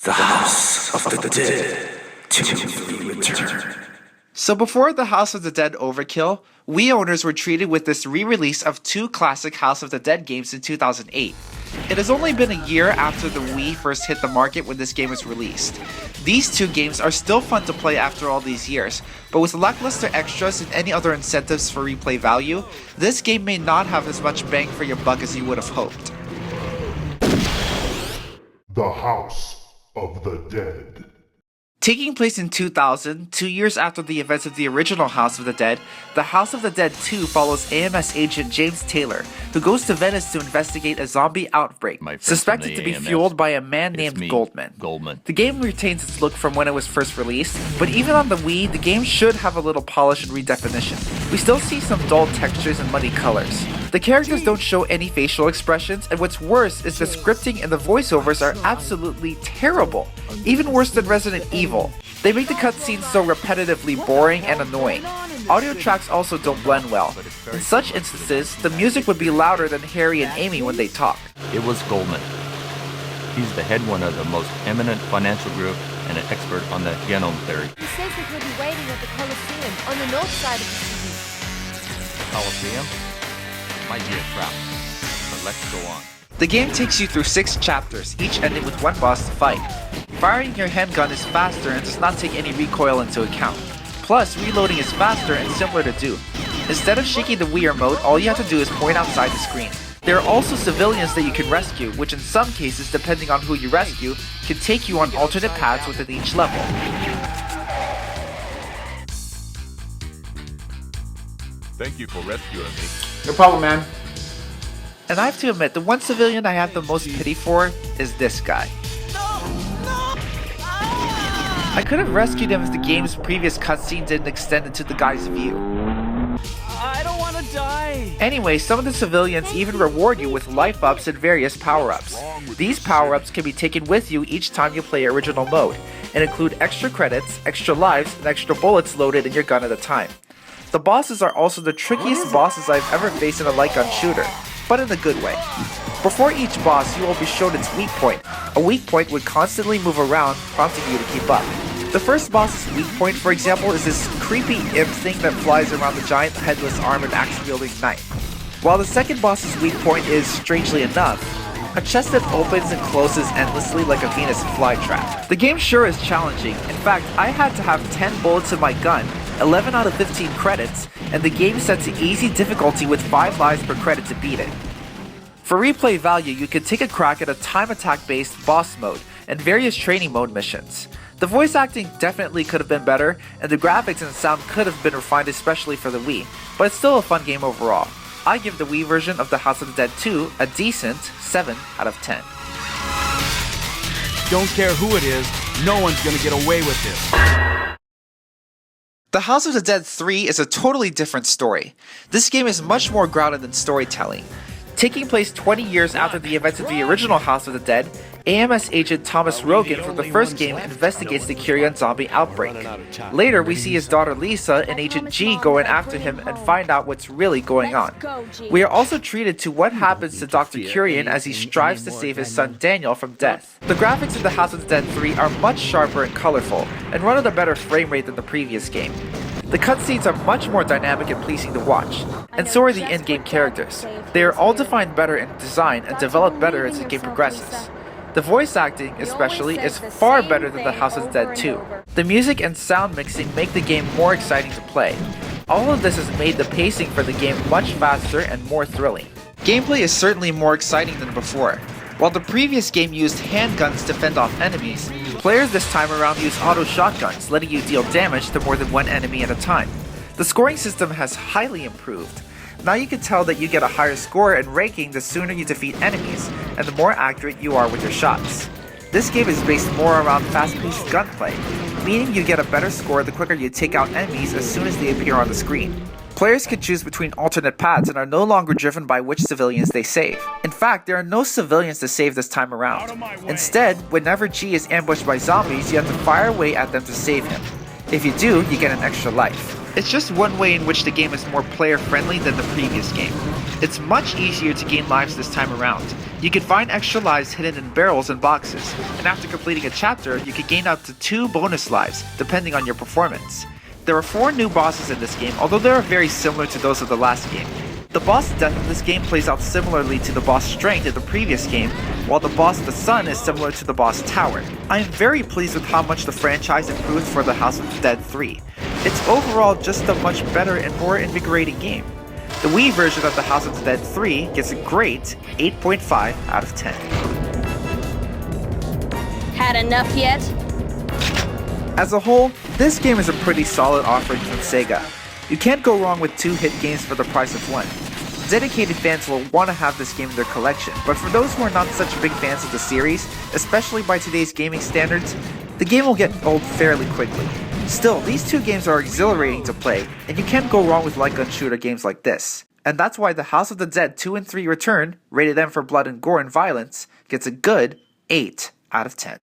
The House of the Dead 2 Return. So before the House of the Dead Overkill, Wii owners were treated with this re-release of two classic House of the Dead games in 2008. It has only been a year after the Wii first hit the market when this game was released. These two games are still fun to play after all these years, but with lackluster extras and any other incentives for replay value, this game may not have as much bang for your buck as you would have hoped. The House of the Dead. Taking place in 2000, 2 years after the events of the original House of the Dead, the House of the Dead 2 follows AMS agent James Taylor, who goes to Venice to investigate a zombie outbreak, suspected to be fueled by a man named Goldman. The game retains its look from when it was first released, but even on the Wii, the game should have a little polish and redefinition. We still see some dull textures and muddy colors. The characters don't show any facial expressions, and what's worse is the scripting and the voiceovers are absolutely terrible, even worse than Resident Evil. They make the cutscenes so repetitively boring and annoying. Audio tracks also don't blend well. In such instances, the music would be louder than Harry and Amy when they talk. It was Goldman. He's the head one of the most eminent financial group and an expert on the genome theory. He says that he'll be waiting at the Colosseum on the north side of the city. Coliseum? Might be a trap, but let's go on. The game takes you through 6 chapters, each ending with one boss to fight. Firing your handgun is faster and does not take any recoil into account. Plus, reloading is faster and similar to Doom. Instead of shaking the Wii remote, all you have to do is point outside the screen. There are also civilians that you can rescue, which in some cases, depending on who you rescue, can take you on alternate paths within each level. Thank you for rescuing me. No problem, man. And I have to admit, the one civilian I have the most pity for is this guy. I could have rescued him if the game's previous cutscene didn't extend into the guy's view. I don't want to die! Anyway, some of the civilians even reward you with life ups and various power-ups. These power-ups can be taken with you each time you play original mode, and include extra credits, extra lives, and extra bullets loaded in your gun at a time. The bosses are also the trickiest bosses I've ever faced in a light gun shooter, but in a good way. Before each boss, you will be shown its weak point. A weak point would constantly move around, prompting you to keep up. The first boss's weak point, for example, is this creepy imp thing that flies around the giant headless arm and axe-wielding knight. While the second boss's weak point is, strangely enough, a chest that opens and closes endlessly like a Venus flytrap. The game sure is challenging. In fact, I had to have 10 bullets in my gun, 11 out of 15 credits, and the game sets easy difficulty with 5 lives per credit to beat it. For replay value, you can take a crack at a time attack based boss mode and various training mode missions. The voice acting definitely could have been better, and the graphics and sound could have been refined especially for the Wii, but it's still a fun game overall. I give the Wii version of the House of the Dead 2 a decent 7 out of 10. Don't care who it is, no one's gonna get away with this. The House of the Dead 3 is a totally different story. This game is much more grounded in storytelling. Taking place 20 years after the events of the original House of the Dead, AMS agent Thomas Rogan from the first game investigates the Kyrian zombie outbreak. Later, we see his daughter Lisa and Agent G going after him and find out what's really going on. We are also treated to what happens to Dr. Kyrian as he strives to save his son Daniel from death. The graphics in the House of the Dead 3 are much sharper and colorful, and run at a better frame rate than the previous game. The cutscenes are much more dynamic and pleasing to watch, and so are the in-game characters. They are all defined better in design and develop better as the game progresses. The voice acting, especially, is far better than the House of the Dead 2. The music and sound mixing make the game more exciting to play. All of this has made the pacing for the game much faster and more thrilling. Gameplay is certainly more exciting than before. While the previous game used handguns to fend off enemies, players this time around use auto shotguns, letting you deal damage to more than one enemy at a time. The scoring system has highly improved. Now you can tell that you get a higher score and ranking the sooner you defeat enemies, and the more accurate you are with your shots. This game is based more around fast-paced gunplay, meaning you get a better score the quicker you take out enemies as soon as they appear on the screen. Players can choose between alternate paths and are no longer driven by which civilians they save. In fact, there are no civilians to save this time around. Instead, whenever G is ambushed by zombies, you have to fire away at them to save him. If you do, you get an extra life. It's just one way in which the game is more player-friendly than the previous game. It's much easier to gain lives this time around. You can find extra lives hidden in barrels and boxes, and after completing a chapter, you can gain up to 2 bonus lives, depending on your performance. There are 4 new bosses in this game, although they are very similar to those of the last game. The boss death in this game plays out similarly to the boss strength in the previous game, while the boss the sun is similar to the boss tower. I am very pleased with how much the franchise improved for the House of the Dead 3. It's overall just a much better and more invigorating game. The Wii version of the House of the Dead 3 gets a great 8.5 out of 10. Had enough yet? As a whole, this game is a pretty solid offering from Sega. You can't go wrong with 2 hit games for the price of 1. Dedicated fans will want to have this game in their collection, but for those who are not such big fans of the series, especially by today's gaming standards, the game will get old fairly quickly. Still, these 2 games are exhilarating to play, and you can't go wrong with light gun shooter games like this. And that's why the House of the Dead 2 and 3 Return, rated M for blood and gore and violence, gets a good 8 out of 10.